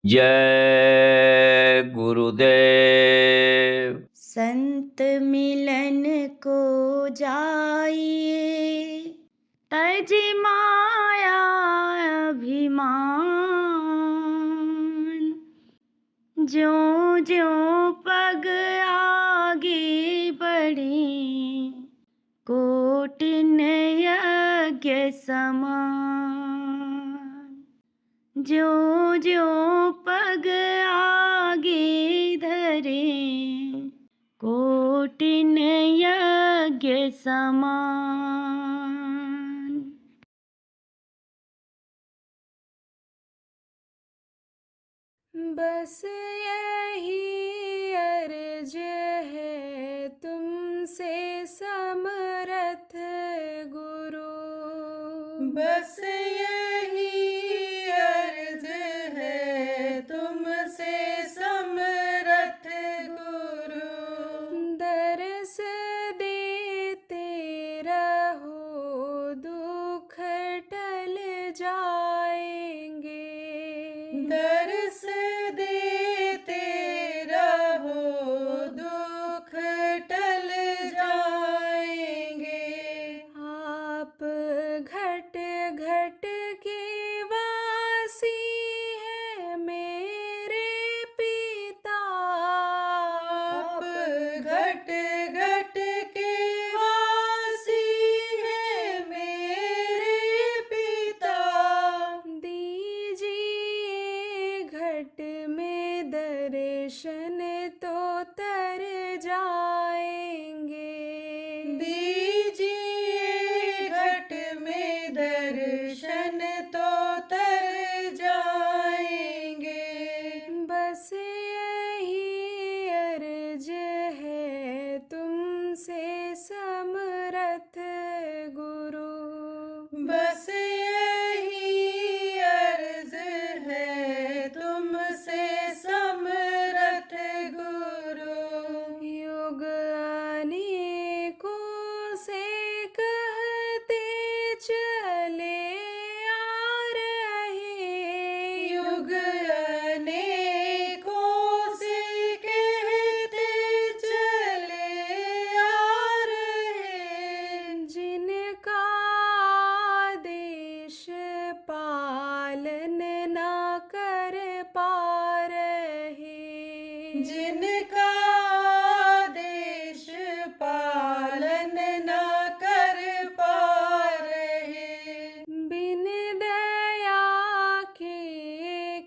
जय गुरुदेव। संत मिलन को जाइए, तज माया अभिमान। ज्यों ज्यों पग आगे बढ़े, कोटिन यज्ञ समान। ज्यों ज्यों पग आगे धरे, कोटिन यज्ञ समान। बस यही अर्ज है तुमसे समरथ गुरु, बस यही अर्ज है तुमसे समरथ गुरु। दरस देते रहो, दुख टल जाएंगे। दरस देते रहो, दुख टल जाएंगे। आप घट घट के वासी है मेरे पिता। आप घट घट के वासी है मेरे पिता। दीजिए घट में दर्शन तो तर जाएंगे। दीजिए घट में दर्शन तो तर जाएंगे। बस यही अर्ज है तुमसे समरथ गुरु, बस यही अर्ज है तुमसे समरथ गुरु। युग अनेकों से कहते चले आ रहे। युग अनेकों से कहते चले आ रहे। जिनका आदेश पालन न कर पा रहे। जिनका आदेश पालन न कर पा रहे। बिन दया के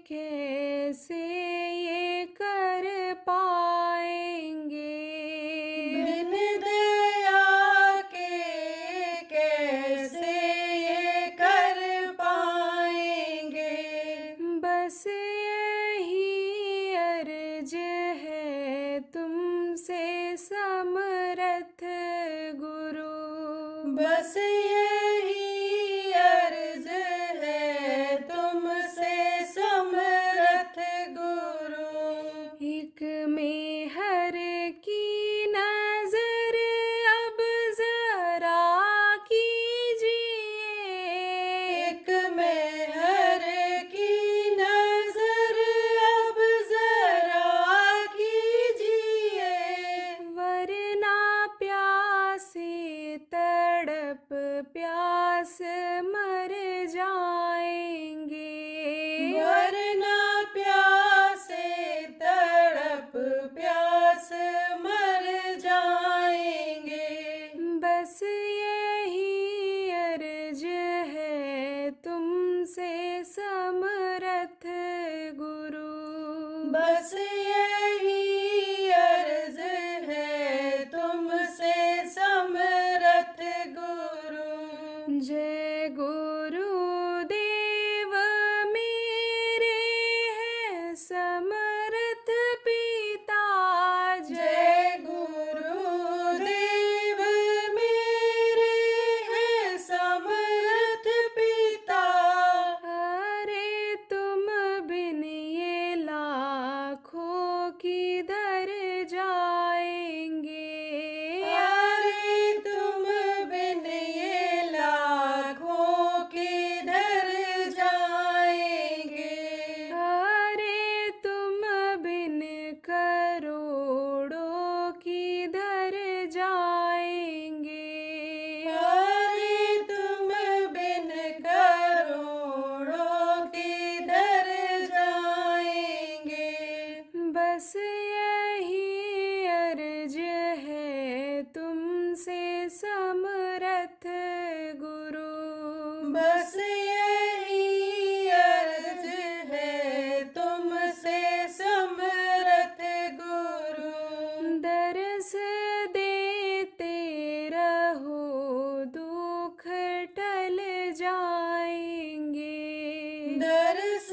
कैसे ये कर पाएंगे। बिन दया के कैसे ये कर पाएंगे। बस यही अर्ज है तुमसे समरथ गुरु, बस यही अर्ज है तुमसे समरथ गुरु। एक में हर की नजर अब जरा कीजिए। एक में हर की नजर अब जरा कीजिए। वरना प्यासे तड़प प्यास मर जाएंगे। वरना प्यासे तड़प प्यास मर जाएंगे। बस यही अर्ज है तुमसे समरथ गुरु, बस यही अर्ज है तुमसे समरथ गुरु। जय गुरुदेव मेरे हैं समरथ पिता। जय गुरुदेव मेरे हैं समरथ पिता। अरे तुम बिन ये लाखों किधर जाएंगे। अरे तुम बिन ये लाखों समरथ गुरु। बस यही अर्ज है तुमसे समरथ गुरु। दरस देते रहो दुख टल जाएंगे। दरस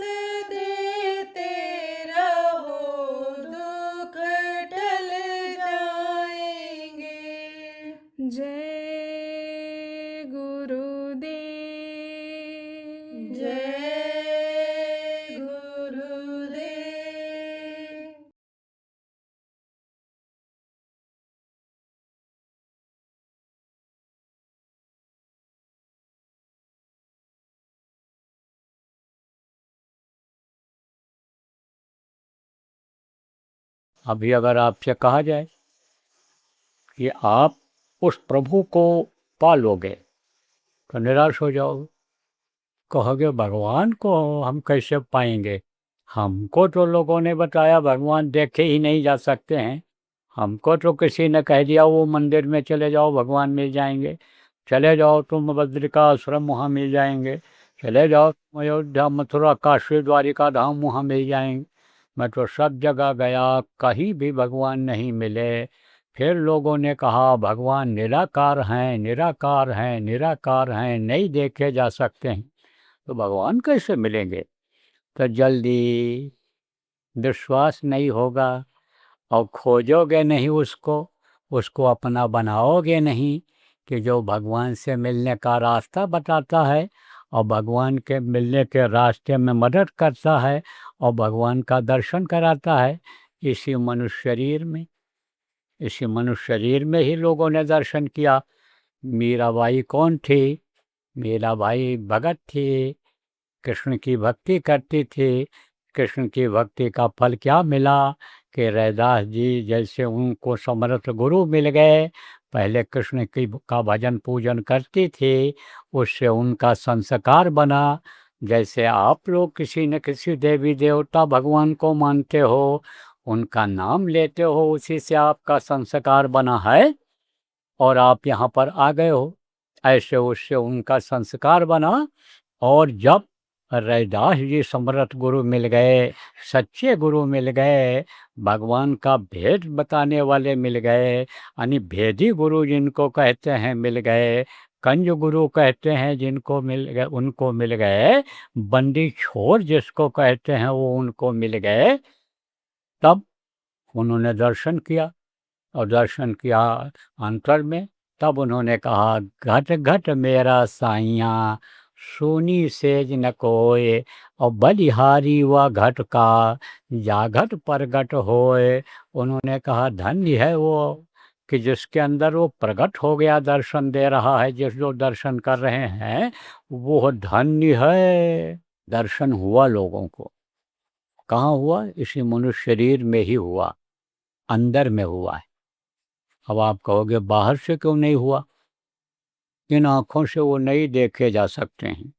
देते रहो दुख टल जाएंगे। जय गुरुदेव। जय गुरुदेव। अभी अगर आपसे कहा जाए कि आप उस प्रभु को पालोगे तो निराश हो जाओगे, कहोगे भगवान को हम कैसे पाएंगे, हमको तो लोगों ने बताया भगवान देखे ही नहीं जा सकते हैं, हमको तो किसी ने कह दिया वो मंदिर में चले जाओ भगवान मिल जाएंगे, चले जाओ तुम बद्रिकाश्रम वहाँ मिल जाएंगे, चले जाओ तुम अयोध्या मथुरा काशी द्वारिका धाम वहाँ मिल जाएंगे। मैं तो सब जगह गया, कहीं भी भगवान नहीं मिले। फिर लोगों ने कहा भगवान निराकार हैं, निराकार हैं, निराकार हैं, नहीं देखे जा सकते हैं, तो भगवान कैसे मिलेंगे। तो जल्दी विश्वास नहीं होगा और खोजोगे नहीं उसको अपना बनाओगे नहीं कि जो भगवान से मिलने का रास्ता बताता है और भगवान के मिलने के रास्ते में मदद करता है और भगवान का दर्शन कराता है। इसी मनुष्य शरीर में ही लोगों ने दर्शन किया। मीराबाई कौन थी? मीराबाई भगत थी, कृष्ण की भक्ति करती थी। कृष्ण की भक्ति का फल क्या मिला कि रैदास जी जैसे उनको समर्थ गुरु मिल गए। पहले कृष्ण का भजन पूजन करती थी, उससे उनका संस्कार बना। जैसे आप लोग किसी न किसी देवी देवता भगवान को मानते हो, उनका नाम लेते हो, उसी से आपका संस्कार बना है और आप यहाँ पर आ गए हो। ऐसे उससे उनका संस्कार बना। और जब रैदास जी समर्थ गुरु मिल गए, सच्चे गुरु मिल गए, भगवान का भेद बताने वाले मिल गए, यानी भेदी गुरु जिनको कहते हैं मिल गए, कंज गुरु कहते हैं जिनको मिल गए उनको मिल गए, बंदी छोर जिसको कहते हैं वो उनको मिल गए, तब उन्होंने दर्शन किया। और दर्शन किया अंतर में, तब उन्होंने कहा घट घट मेरा साइया, सोनी सेज न कोय, और बलिहारी व घट का, जा घट प्रगट होए। उन्होंने कहा धन्य है वो कि जिसके अंदर वो प्रकट हो गया, दर्शन दे रहा है, जिस जो दर्शन कर रहे हैं वो धन्य है। दर्शन हुआ लोगों को, कहाँ हुआ? इसी मनुष्य शरीर में ही हुआ, अंदर में हुआ है। अब आप कहोगे बाहर से क्यों नहीं हुआ? इन आँखों से वो नहीं देखे जा सकते हैं,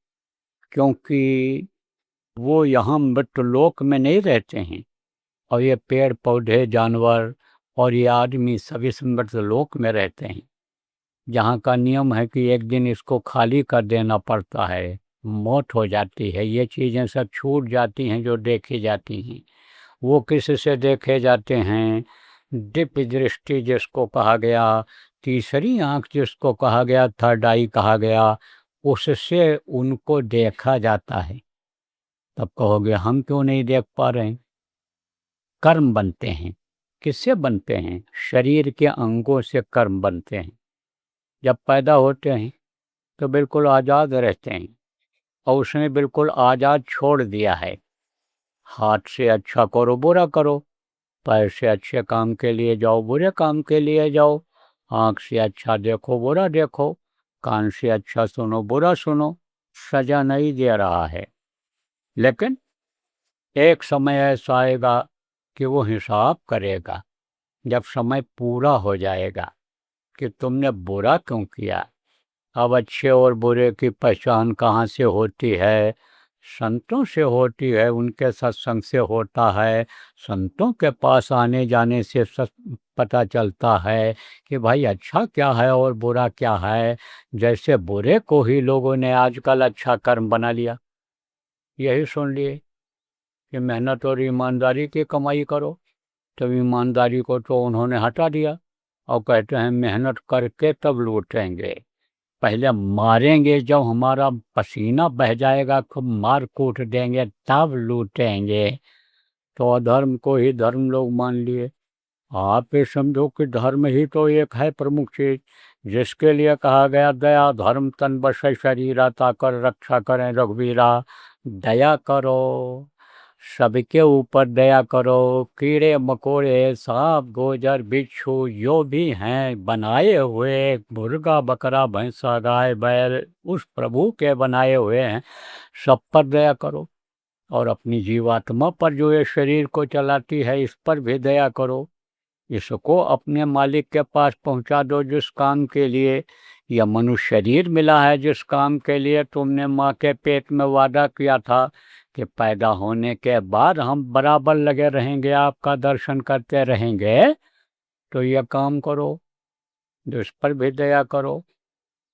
क्योंकि वो यहाँ मृत्युलोक में नहीं रहते हैं, और ये पेड़ पौधे जानवर और ये आदमी सभी मृत्युलोक में रहते हैं, जहाँ का नियम है कि एक दिन इसको खाली कर देना पड़ता है, मौत हो जाती है, ये चीज़ें सब छूट जाती हैं जो देखी जाती हैं। वो किससे देखे जाते हैं? दिव्य दृष्टि जिसको कहा गया, तीसरी आँख जिसको कहा गया, थर्ड आई कहा गया, उससे उनको देखा जाता है। तब कहोगे हम क्यों नहीं देख पा रहे हैं? कर्म बनते हैं। किससे बनते हैं? शरीर के अंगों से कर्म बनते हैं। जब पैदा होते हैं तो बिल्कुल आज़ाद रहते हैं, और उसने बिल्कुल आज़ाद छोड़ दिया है। हाथ से अच्छा करो बुरा करो, पैर से अच्छे काम के लिए जाओ बुरे काम के लिए जाओ, आँख से अच्छा देखो बुरा देखो, कान से अच्छा सुनो बुरा सुनो, सजा नहीं दे रहा है। लेकिन एक समय ऐसा आएगा कि वो हिसाब करेगा, जब समय पूरा हो जाएगा कि तुमने बुरा क्यों किया। अब अच्छे और बुरे की पहचान कहाँ से होती है? संतों से होती है, उनके सत्संग से होता है। संतों के पास आने जाने से पता चलता है कि भाई अच्छा क्या है और बुरा क्या है। जैसे बुरे को ही लोगों ने आजकल अच्छा कर्म बना लिया। यही सुन लिए कि मेहनत और ईमानदारी की कमाई करो, तो ईमानदारी को तो उन्होंने हटा दिया और कहते हैं मेहनत करके तब लूटेंगे। पहले मारेंगे, जब हमारा पसीना बह जाएगा खूब मार कूट देंगे तब लूटेंगे। तो अधर्म को ही धर्म लोग मान लिए। आप ये समझो कि धर्म ही तो एक है प्रमुख चीज, जिसके लिए कहा गया दया धर्म तन बसै शरीरा ताकर रक्षा करें रघुवीरा। दया करो, सबके ऊपर दया करो। कीड़े मकोड़े सांप गोजर बिच्छू जो भी हैं बनाए हुए, मुर्गा बकरा भैंसा गाय बैल उस प्रभु के बनाए हुए हैं, सब पर दया करो। और अपनी जीवात्मा पर जो ये शरीर को चलाती है इस पर भी दया करो। इसको अपने मालिक के पास पहुंचा दो जिस काम के लिए यह मनुष्य शरीर मिला है, जिस काम के लिए तुमने माँ के पेट में वादा किया था कि पैदा होने के बाद हम बराबर लगे रहेंगे, आपका दर्शन करते रहेंगे। तो यह काम करो, जिस पर भी दया करो।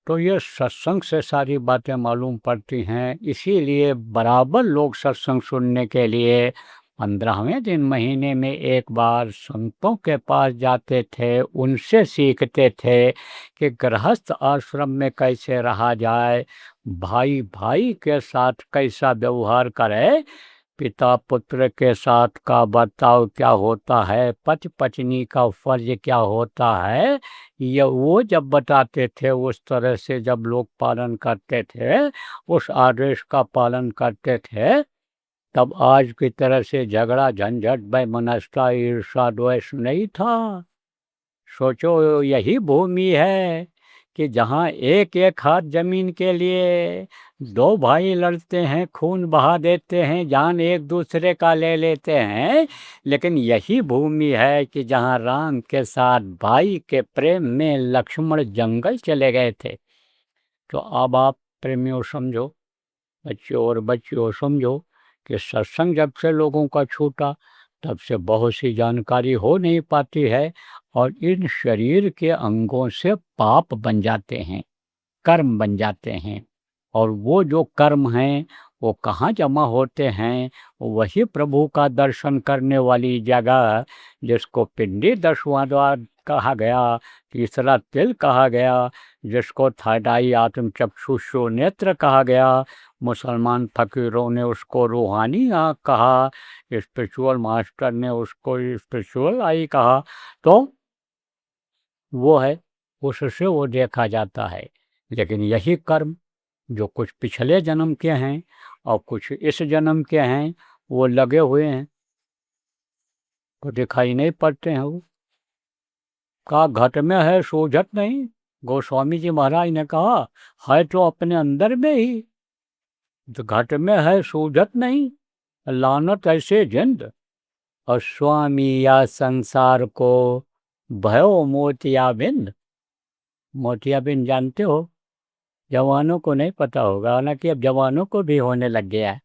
तो ये सत्संग से सारी बातें मालूम पड़ती हैं। इसीलिए बराबर लोग सत्संग सुनने के लिए 15वें दिन महीने में एक बार संतों के पास जाते थे, उनसे सीखते थे कि गृहस्थ आश्रम में कैसे रहा जाए, भाई भाई के साथ कैसा व्यवहार करे, पिता पुत्र के साथ का बर्ताव क्या होता है, पति पत्नी का फर्ज क्या होता है, ये वो जब बताते थे उस तरह से जब लोग पालन करते थे, उस आदेश का पालन करते थे, तब आज की तरह से झगड़ा झंझट वैमनस्यता ईर्षा द्वेष नहीं था। सोचो यही भूमि है कि जहाँ एक एक हाथ जमीन के लिए दो भाई लड़ते हैं, खून बहा देते हैं, जान एक दूसरे का ले लेते हैं, लेकिन यही भूमि है कि जहाँ राम के साथ भाई के प्रेम में लक्ष्मण जंगल चले गए थे। तो अब आप प्रेमियों समझो, बच्चों और बच्चियों समझो कि सत्संग जब से लोगों का छूटा तब से बहुत सी जानकारी हो नहीं पाती है और इन शरीर के अंगों से पाप बन जाते हैं, कर्म बन जाते हैं। और वो जो कर्म हैं वो कहाँ जमा होते हैं? वही प्रभु का दर्शन करने वाली जगह, जिसको पिंडी दसवां द्वार कहा गया, तीसरा तिल कहा गया, जिसको थाडाई आत्म चक्षुषो नेत्र कहा गया, मुसलमान फकीरों ने उसको रूहानी आँख कहा, स्पिरिचुअल मास्टर ने उसको स्पिरिचुअल आई कहा। तो वो है, उससे वो देखा जाता है। लेकिन यही कर्म जो कुछ पिछले जन्म के हैं और कुछ इस जन्म के हैं वो लगे हुए हैं, तो दिखाई नहीं पड़ते हैं। वो का घट में है सूझत नहीं, गोस्वामी जी महाराज ने कहा है तो अपने अंदर में ही, तो घट में है सूझत नहीं, लानत ऐसे जिंद। और स्वामी या संसार को भयो मोतियाबिंद। मोतियाबिंद जानते हो? जवानों को नहीं पता होगा, हालांकि अब जवानों को भी होने लग गया है,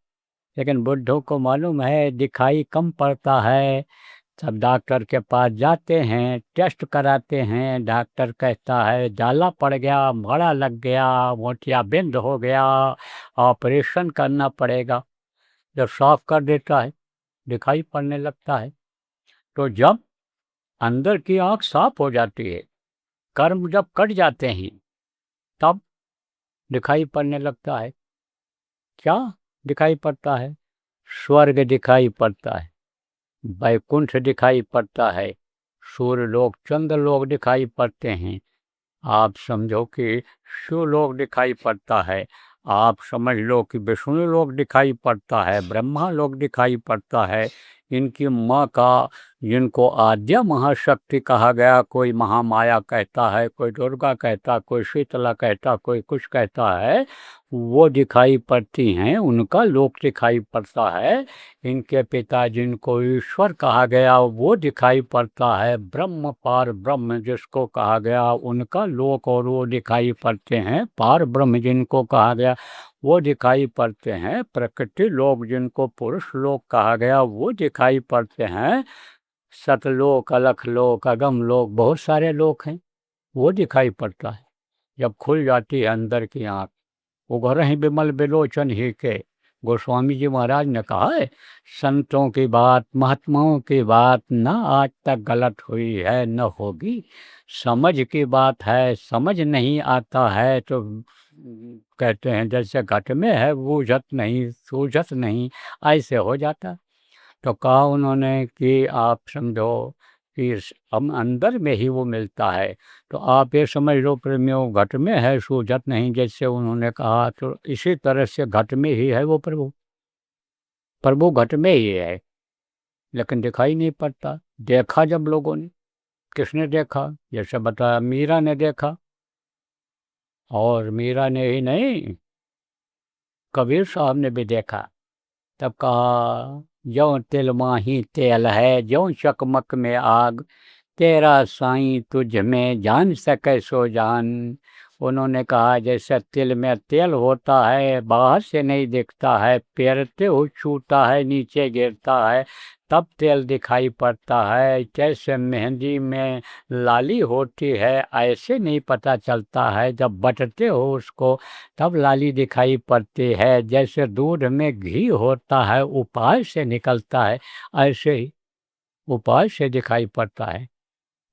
लेकिन बुढ़ों को मालूम है, दिखाई कम पड़ता है। सब डॉक्टर के पास जाते हैं, टेस्ट कराते हैं, डॉक्टर कहता है जाला पड़ गया, मड़ा लग गया, मोतियाबिंद हो गया, ऑपरेशन करना पड़ेगा। जब साफ कर देता है दिखाई पड़ने लगता है। तो जब अंदर की आँख साफ हो जाती है, कर्म जब कट जाते हैं, तब दिखाई पड़ने लगता है। क्या दिखाई पड़ता है? स्वर्ग दिखाई पड़ता है, वैकुंठ दिखाई पड़ता है, सूर्य लोक चंद्र लोक दिखाई पड़ते हैं। आप समझो कि शिवलोक दिखाई पड़ता है, आप समझ लो कि विष्णु लोक दिखाई पड़ता है, ब्रह्मा लोक दिखाई पड़ता है। इनकी माँ का, जिनको आद्या महाशक्ति कहा गया, कोई महामाया कहता है, कोई दुर्गा कहता, कोई शीतला कहता, कोई कुछ कहता है, वो दिखाई पड़ती हैं, उनका लोक दिखाई पड़ता है। इनके पिता जिनको ईश्वर कहा गया वो दिखाई पड़ता है, ब्रह्म पार ब्रह्म जिसको कहा गया उनका लोक और वो दिखाई पड़ते हैं। पार ब्रह्म जिनको कहा गया वो दिखाई पड़ते हैं। प्रकृति लोक जिनको पुरुष लोक कहा गया वो दिखाई पड़ते हैं। सतलोक, अलख लोक, अगम लोक, बहुत सारे लोक हैं, वो दिखाई पड़ता है। जब खुल जाती है अंदर की आँख, उघरहि बिमल बिलोचन ही के। गोस्वामी जी महाराज ने कहा है, संतों की बात, महात्माओं की बात न आज तक गलत हुई है, न होगी। समझ की बात है, समझ नहीं आता है तो कहते हैं जैसे घट में है बूझत नहीं, सूझत नहीं, ऐसे हो जाता। तो कहा उन्होंने कि आप समझो कि हम अंदर में ही वो मिलता है। तो आप ये समझ लो प्रेमियों, घट में है सूझत नहीं, जैसे उन्होंने कहा, तो इसी तरह से घट में ही है वो प्रभु। प्रभु घट में ही है, लेकिन दिखाई नहीं पड़ता। देखा जब लोगों ने, किसने देखा? जैसे बताया, मीरा ने देखा। और मीरा ने ही नहीं, कबीर साहब ने भी देखा। तब कहा, ज्यों तिल माही तेल है, ज्यों चकमक में आग, तेरा साईं तुझ में जान सके सो जान। उन्होंने कहा जैसे तिल में तेल होता है, बाहर से नहीं दिखता है, पैरते हो छूता है, नीचे गिरता है तब तेल दिखाई पड़ता है। जैसे मेहंदी में लाली होती है, ऐसे नहीं पता चलता है, जब बटते हो उसको तब लाली दिखाई पड़ती है। जैसे दूध में घी होता है, उपाय से निकलता है, ऐसे ही उपाय से दिखाई पड़ता है।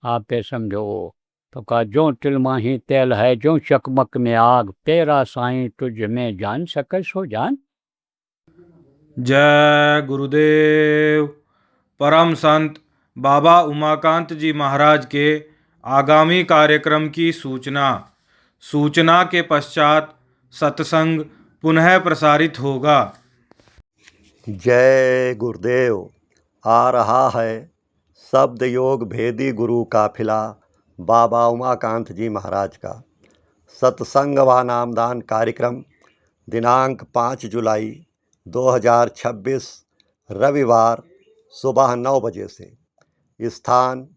आप ये समझो। तो कहा, जो तिल माही तेल है, जो चकमक में आग, तेरा साईं तुझ में जान सके सो जान। जय गुरुदेव। परम संत बाबा उमाकांत जी महाराज के आगामी कार्यक्रम की सूचना के पश्चात सत्संग पुनः प्रसारित होगा। जय गुरुदेव। आ रहा है शब्द योग भेदी गुरु काफिला बाबा उमाकांत जी महाराज का सत्संग व नामदान कार्यक्रम दिनांक 5 जुलाई 2026 रविवार सुबह 9 बजे से। स्थान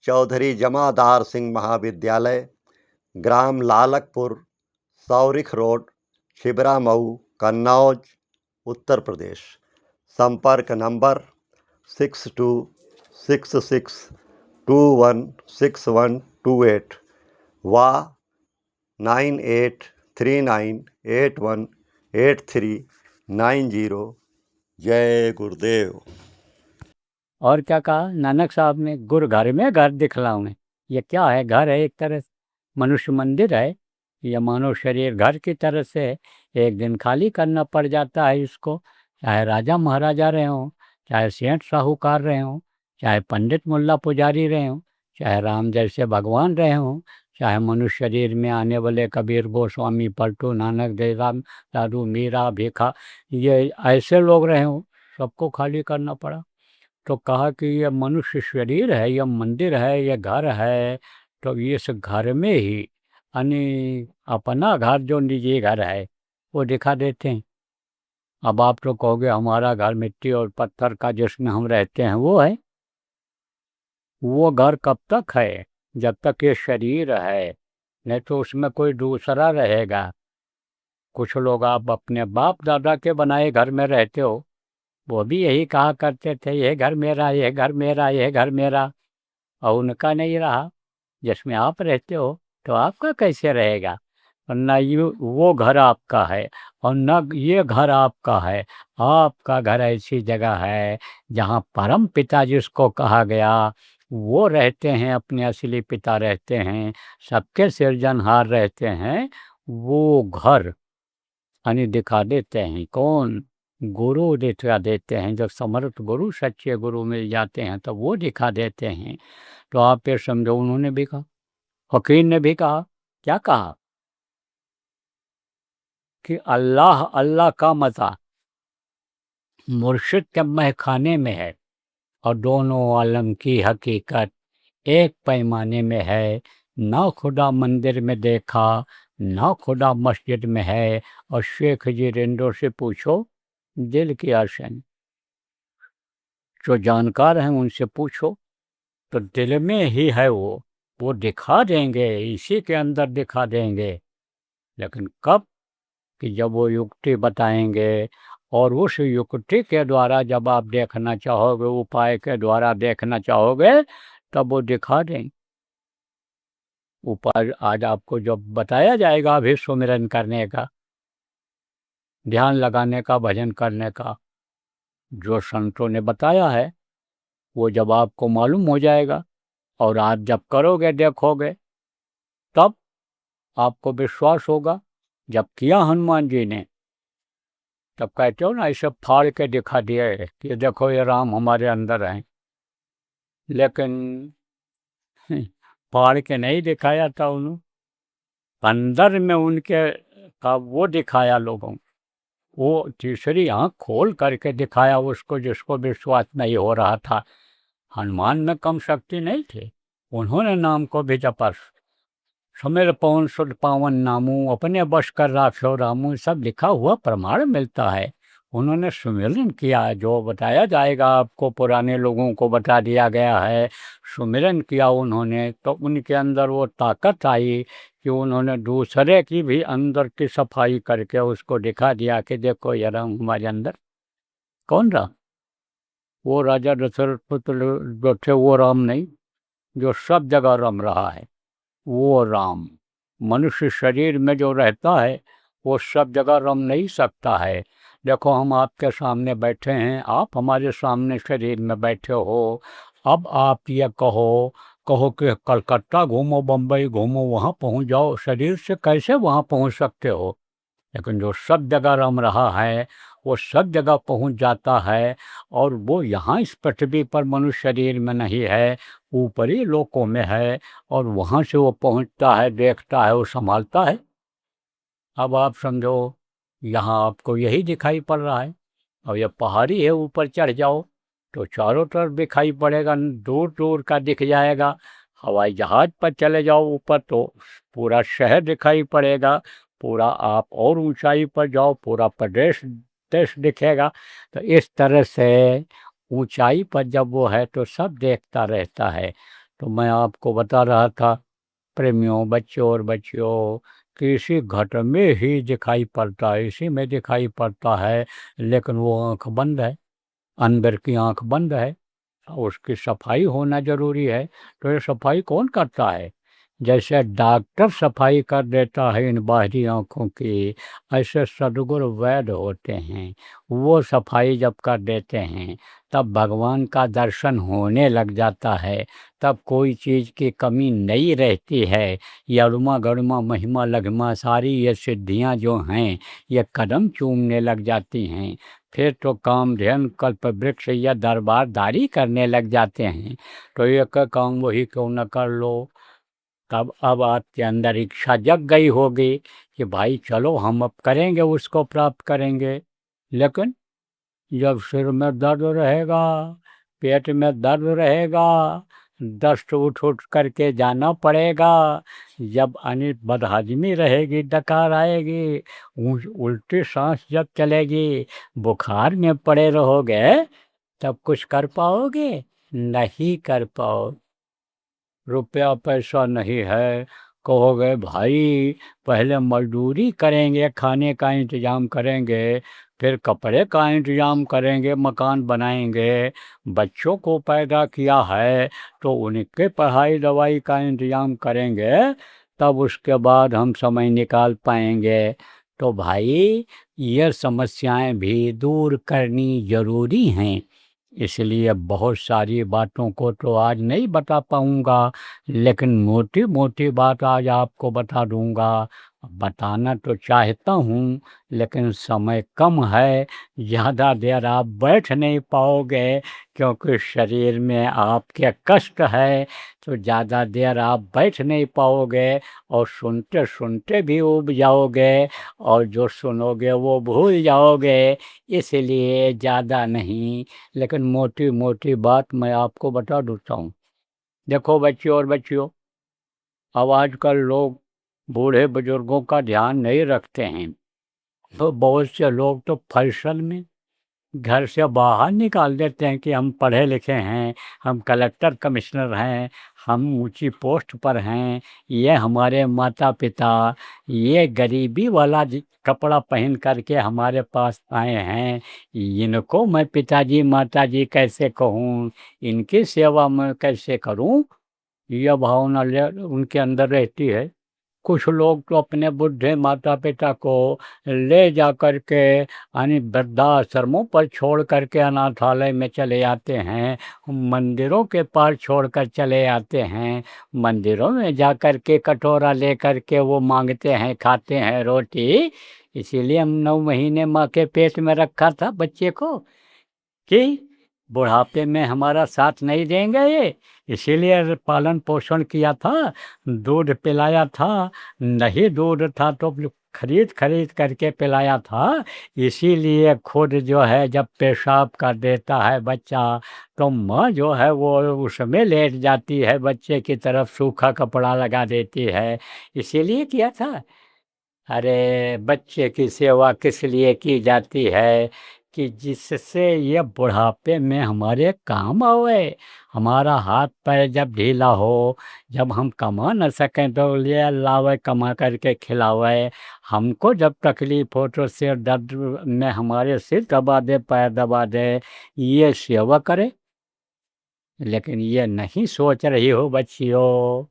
चौधरी जमादार सिंह महाविद्यालय, ग्राम लालकपुर, सौरिख रोड, छिबरा मऊ, कन्नौज, उत्तर प्रदेश। संपर्क नंबर 6266216128 व 9839818390। जय गुरुदेव। और क्या कहा नानक साहब ने? गुरु घर में घर दिखलाऊं। ये क्या है? घर है एक तरह से, मनुष्य मंदिर है या मानव शरीर घर की तरह से एक दिन खाली करना पड़ जाता है इसको। चाहे राजा महाराजा रहे हों, चाहे सेठ साहूकार रहे हों, चाहे पंडित मुल्ला पुजारी रहे हों, चाहे राम जैसे भगवान रहे हों, चाहे मनुष्य शरीर में आने वाले कबीर, गोस्वामी, पलटू, नानक देव, राम, दादू, मीरा, भिखा, ये ऐसे लोग रहे हों, सबको खाली करना पड़ा। तो कहा कि ये मनुष्य शरीर है, यह मंदिर है, यह घर है। तो इस घर में ही यानी अपना घर जो निजी घर है वो दिखा देते हैं। अब आप तो कहोगे हमारा घर मिट्टी और पत्थर का जिसमें हम रहते हैं वो है। वो घर कब तक है? जब तक ये शरीर है, नहीं तो उसमें कोई दूसरा रहेगा। कुछ लोग आप अपने बाप दादा के बनाए घर में रहते हो, वो भी यही कहा करते थे, ये घर मेरा, ये घर मेरा, ये घर मेरा। और उनका नहीं रहा, जिसमें आप रहते हो तो आपका कैसे रहेगा? और न ये वो घर आपका है और न ये घर आपका है। आपका घर ऐसी जगह है जहाँ परम पिता जिसको कहा गया वो रहते हैं, अपने असली पिता रहते हैं, सबके सिरजनहार रहते हैं। वो घर यानी दिखा देते हैं कौन? गुरु दिखा देते हैं। जब समर्थ गुरु, सच्चे गुरु मिल जाते हैं तो वो दिखा देते हैं। तो आप ये समझो, उन्होंने भी कहा, फकीर ने भी कहा, क्या कहा कि अल्लाह अल्लाह का मज़ा मुर्शिद के महखाने में है और दोनों आलम की हकीकत एक पैमाने में है। ना खुदा मंदिर में देखा, ना खुदा मस्जिद में है। और शेख जी रिंदो से पूछो दिल की अर्शन, जो जानकार हैं उनसे पूछो, तो दिल में ही है वो दिखा देंगे, इसी के अंदर दिखा देंगे। लेकिन कब? कि जब वो युक्ति बताएंगे और उस युक्ति के द्वारा जब आप देखना चाहोगे, उपाय के द्वारा देखना चाहोगे, तब वो दिखा देंगे। उपाय आज आपको जब बताया जाएगा अभी सुमिरन करने का, ध्यान लगाने का, भजन करने का, जो संतों ने बताया है वो जब आपको मालूम हो जाएगा और आप जब करोगे, देखोगे, तब आपको विश्वास होगा। जब किया हनुमान जी ने, तब कहते हो ना, ऐसे फाड़ के दिखा दिए कि देखो ये राम हमारे अंदर हैं, लेकिन फाड़ के नहीं दिखाया था उन्होंने, अंदर में उनके का वो दिखाया लोगों को, वो तीसरी आंख खोल करके दिखाया उसको, जिसको विश्वास नहीं हो रहा था। हनुमान में कम शक्ति नहीं थी, उन्होंने नाम को भी जपा। सुमिर पवन सुत पावन नामू, अपने बश कर राख्यो रामू, सब लिखा हुआ प्रमाण मिलता है। उन्होंने सुमिरन किया, जो बताया जाएगा आपको, पुराने लोगों को बता दिया गया है। सुमिरन किया उन्होंने, तो उनके अंदर वो ताकत आई कि उन्होंने दूसरे की भी अंदर की सफाई करके उसको दिखा दिया कि देखो ये राम हमारे अंदर। कौन राम? वो राजा दशरथ पुत्र जो थे वो राम नहीं, जो सब जगह रम रहा है वो राम। मनुष्य शरीर में जो रहता है वो सब जगह रम नहीं सकता है। देखो हम आपके सामने बैठे हैं, आप हमारे सामने शरीर में बैठे हो। अब आप ये कहो कि कलकत्ता घूमो, बम्बई घूमो, वहाँ पहुँच जाओ, शरीर से कैसे वहाँ पहुँच सकते हो? लेकिन जो सब जगह रम रहा है वो सब जगह पहुंच जाता है, और वो यहाँ इस पृथ्वी पर मनुष्य शरीर में नहीं है, ऊपरी लोकों में है, और वहाँ से वो पहुंचता है, देखता है, वो संभालता है। अब आप समझो यहाँ आपको यही दिखाई पड़ रहा है, और ये पहाड़ी है, ऊपर चढ़ जाओ तो चारों तरफ दिखाई पड़ेगा, दूर दूर का दिख जाएगा। हवाई जहाज पर चले जाओ ऊपर तो पूरा शहर दिखाई पड़ेगा, पूरा आप और ऊंचाई पर जाओ पूरा प्रदेश देश दिखेगा। तो इस तरह से ऊंचाई पर जब वो है तो सब देखता रहता है। तो मैं आपको बता रहा था प्रेमियों, बच्चों और बच्चियों, कि इसी घट में ही दिखाई पड़ता है, इसी में दिखाई पड़ता है, लेकिन वो आँख बंद है, अंदर की आँख बंद है, उसकी सफाई होना जरूरी है। तो ये सफाई कौन करता है? जैसे डॉक्टर सफाई कर देता है इन बाहरी आँखों की, ऐसे सद्गुरु वैद्य होते हैं, वो सफाई जब कर देते हैं तब भगवान का दर्शन होने लग जाता है, तब कोई चीज़ की कमी नहीं रहती है। यरुमा गरुमा महिमा लघिमा सारी ये सिद्धियाँ जो हैं ये कदम चूमने लग जाती हैं। फिर तो कामधेनु कल्प वृक्ष या दरबारदारी करने लग जाते हैं। तो एक काम वही क्यों न कर लो। तब अब आपके अंदर इच्छा जग गई होगी कि भाई चलो हम अब करेंगे, उसको प्राप्त करेंगे। लेकिन जब सिर में दर्द रहेगा, पेट में दर्द रहेगा, दस्त उठ उठ करके जाना पड़ेगा, जब बदहजमी रहेगी, डकार आएगी, उल्टी सांस जब चलेगी, बुखार में पड़े रहोगे, तब कुछ कर पाओगे? नहीं कर पाओ। रुपया पैसा नहीं है, कहोगे भाई पहले मजदूरी करेंगे, खाने का इंतज़ाम करेंगे, फिर कपड़े का इंतज़ाम करेंगे, मकान बनाएंगे, बच्चों को पैदा किया है तो उनके पढ़ाई दवाई का इंतज़ाम करेंगे, तब उसके बाद हम समय निकाल पाएंगे। तो भाई ये समस्याएं भी दूर करनी ज़रूरी हैं। इसलिए बहुत सारी बातों को तो आज नहीं बता पाऊँगा, लेकिन मोटी मोटी बात आज आपको बता दूँगा। बताना तो चाहता हूँ, लेकिन समय कम है, ज़्यादा देर आप बैठ नहीं पाओगे, क्योंकि शरीर में आपके कष्ट है, तो ज़्यादा देर आप बैठ नहीं पाओगे, और सुनते सुनते भी ऊब जाओगे, और जो सुनोगे वो भूल जाओगे। इसलिए ज़्यादा नहीं, लेकिन मोटी मोटी बात मैं आपको बता देता हूँ। देखो बच्चों और बच्चियों, अब आजकल लोग बूढ़े बुजुर्गों का ध्यान नहीं रखते हैं, तो बहुत से लोग तो फैशन में घर से बाहर निकाल देते हैं कि हम पढ़े लिखे हैं, हम कलेक्टर कमिश्नर हैं, हम ऊंची पोस्ट पर हैं, ये हमारे माता पिता ये गरीबी वाला कपड़ा पहन करके हमारे पास आए हैं, इनको मैं पिताजी माताजी कैसे कहूँ, इनकी सेवा मैं कैसे करूँ, यह भावना उनके अंदर रहती है। कुछ लोग तो अपने बुढ़े माता पिता को ले जा कर के यानी वृद्धाश्रमों पर छोड़ करके अनाथालय में चले जाते हैं, मंदिरों के पास छोड़कर चले आते हैं, मंदिरों में जा कर के कटोरा ले कर के वो मांगते हैं, खाते हैं रोटी। इसीलिए हम 9 महीने माँ के पेट में रखा था बच्चे को कि बुढ़ापे में हमारा साथ नहीं देंगे ये, इसीलिए पालन पोषण किया था, दूध पिलाया था, नहीं दूध था तो खरीद करके पिलाया था। इसीलिए खुद जो है जब पेशाब कर देता है बच्चा तो माँ जो है वो उसमें लेट जाती है, बच्चे की तरफ सूखा कपड़ा लगा देती है, इसीलिए किया था। अरे बच्चे की सेवा किस लिए की जाती है कि जिससे ये बुढ़ापे में हमारे काम आवे, हमारा हाथ पैर जब ढीला हो, जब हम कमा न सकें तो ये लावे कमा करके खिलावे, हमको जब तकलीफ हो तो सिर दर्द में हमारे सिर दबा दे, पैर दबा दे, ये सेवा करे। लेकिन ये नहीं सोच रही हो बच्चियों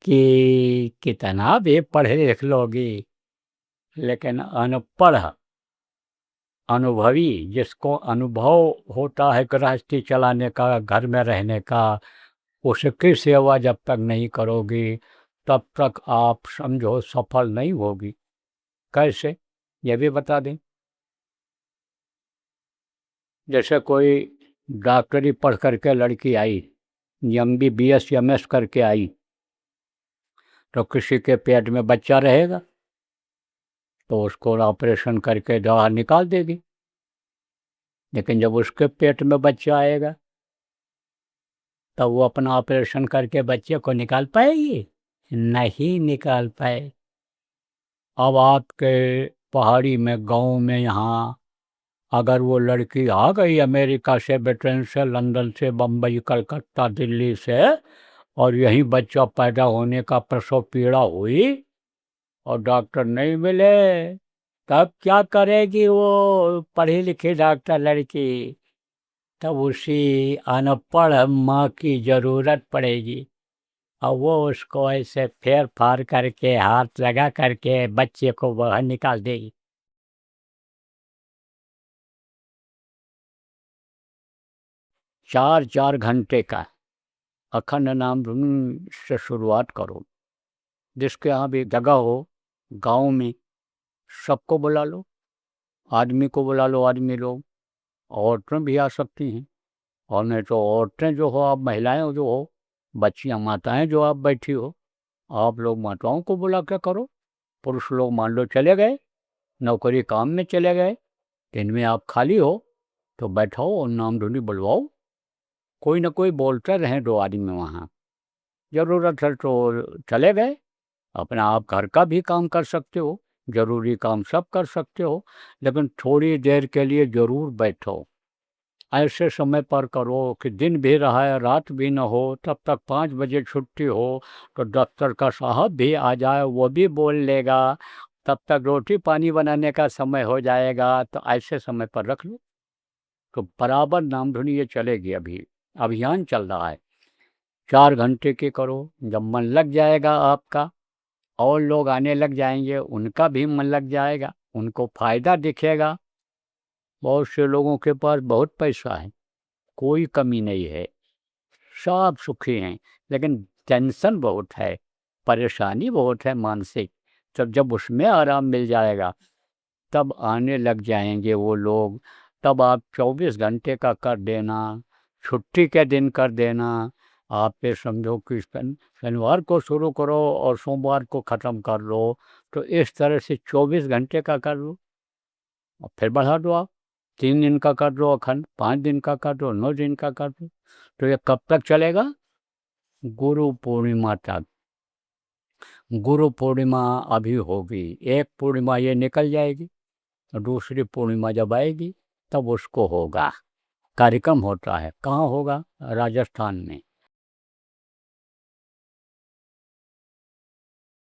कि कितना भी पढ़ लिख लोगी, लेकिन अनपढ़ अनुभवी जिसको अनुभव होता है गृहस्थी चलाने का, घर में रहने का, उसकी सेवा जब तक नहीं करोगी तब तक आप समझो सफल नहीं होगी। कैसे, ये भी बता दें। जैसे कोई डॉक्टरी पढ़ करके लड़की आई, MBBS MS करके आई, तो किसी के पेट में बच्चा रहेगा तो उसको ऑपरेशन करके दवा निकाल देगी। लेकिन जब उसके पेट में बच्चा आएगा तब वो अपना ऑपरेशन करके बच्चे को निकाल पाएगी? नहीं निकाल पाए। अब आपके पहाड़ी में, गांव में, यहाँ अगर वो लड़की आ गई अमेरिका से, ब्रिटेन से, लंदन से, बम्बई, कलकत्ता, दिल्ली से, और यहीं बच्चा पैदा होने का प्रसव पीड़ा हुई और डॉक्टर नहीं मिले, तब क्या करेगी वो पढ़ी लिखी डॉक्टर लड़की? तब उसी अनपढ़ माँ की ज़रूरत पड़ेगी और वो उसको ऐसे फेर फाड़ करके हाथ लगा करके बच्चे को बाहर निकाल देगी। चार 4 घंटे का अखंड नाम धुन से शुरुआत करो। जिसके यहाँ भी जगह हो, गांव में सबको बुला लो, आदमी को बुला लो, आदमी लोग, औरतें भी आ सकती हैं, और नहीं तो औरतें जो हो, आप महिलाएं जो हो, बच्चियां माताएं जो आप बैठी हो, आप लोग माताओं को बुला के करो। पुरुष लोग मान लो चले गए, नौकरी काम में चले गए, दिन में आप खाली हो तो बैठाओ और नाम धुनी बुलवाओ। कोई ना कोई बोलते रहें 2 आदमी वहाँ, ज़रूरत है तो चले गए। अपना आप घर का भी काम कर सकते हो, ज़रूरी काम सब कर सकते हो, लेकिन थोड़ी देर के लिए ज़रूर बैठो। ऐसे समय पर करो कि दिन भी रहा है, रात भी न हो, तब तक 5 बजे छुट्टी हो तो दफ्तर का साहब भी आ जाए, वो भी बोल लेगा, तब तक रोटी पानी बनाने का समय हो जाएगा। तो ऐसे समय पर रख लो तो बराबर नाम धुनी ये चलेगी। अभी अभियान चल रहा है, 4 घंटे की करो। जब मन लग जाएगा आपका, और लोग आने लग जाएंगे, उनका भी मन लग जाएगा, उनको फ़ायदा दिखेगा। बहुत से लोगों के पास बहुत पैसा है, कोई कमी नहीं है, सब सुखी हैं, लेकिन टेंशन बहुत है, परेशानी बहुत है मानसिक। तब जब उसमें आराम मिल जाएगा तब आने लग जाएंगे वो लोग। तब आप 24 घंटे का कर देना, छुट्टी के दिन कर देना। आप ये समझो कि शनिवार को शुरू करो और सोमवार को ख़त्म कर लो, तो इस तरह से 24 घंटे का कर लो और फिर बढ़ा दो। आप 3 दिन का कर दो अखंड, 5 दिन का कर दो, 9 दिन का कर दो। तो ये कब तक चलेगा? गुरु पूर्णिमा तक। गुरु पूर्णिमा अभी होगी, एक पूर्णिमा ये निकल जाएगी, दूसरी पूर्णिमा जब आएगी तब उसको होगा। कार्यक्रम होता है, कहाँ होगा? राजस्थान में।